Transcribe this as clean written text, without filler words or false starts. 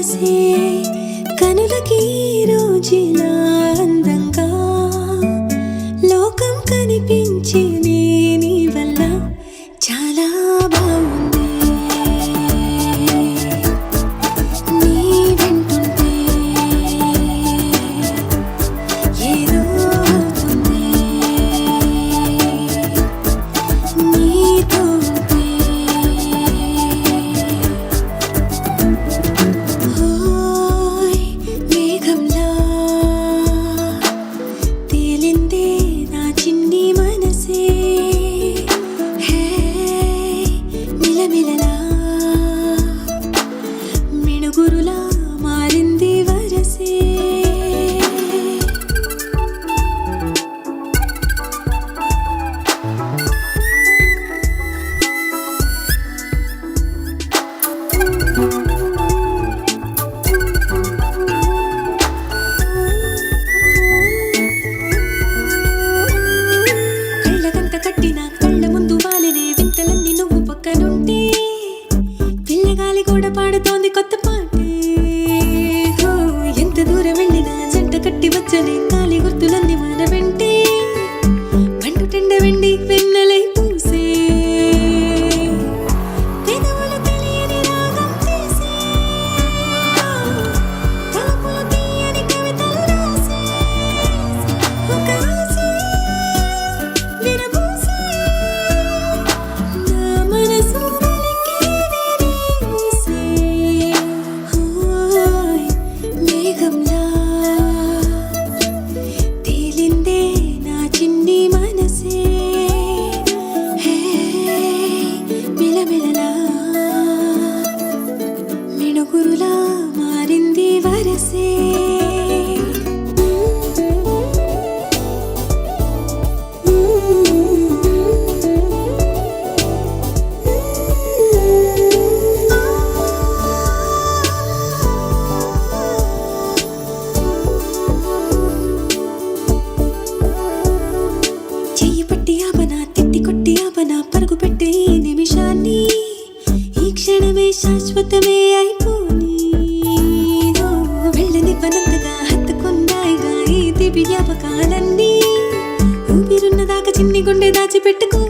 మనసే కనులకి రోజులా అందంగా లోకం కనిపించి నీ వల్ల చాలా బాగుంది. నీ వెంటుంటే ఏదో అవుతుంది. నీతో ఉంటే ఓయ్ మేఘంలా తేలిందే నా చిన్ని మనసే. హే మిలమిలలా మిణుగురులా మారింది వరసే. కళ్ళకంత కట్టిన కళ్ళ ముందు వాలినే వింతలన్నీ నువ్వు పక్కనుంటే పిల్లగాలి కూడా పాడుతోంది కొత్త పాటే. ఓ, ఎంత దూరం వెళ్ళినా జంట కట్టి వచ్చని కాలి గుర్తులన్నీ మన వెంటే మండుటెండ వెండి వెన్నెలై పూసే. పెదవులు తెలియని రాగం చేసే తలుపులు తీయని కవితలు రాసే. ఒక ఆశే విరబూసే నా మనసు వెలికి విరిసే. ఓయ్ మేఘంలా తేలిందే నా చిన్ని మనసే. హే మిలమిలలా మిణుగురులా మారింది వరసే. చెయ్యి పట్టి ఆపనా తిట్టి కొట్టి ఆపనా పరుగు పెట్టే ఈ నిమిషాన్ని ఈ క్షణమే శాశ్వతమే అయిపోని. ఓ, వెళ్ళనివ్వనంతగా హత్తుకున్నాయిగా ఈ దివ్య జ్ఞాపకాలన్నీ ఊపిరున్నదాకా చిన్ని గుండె దాచిపెట్టుకో.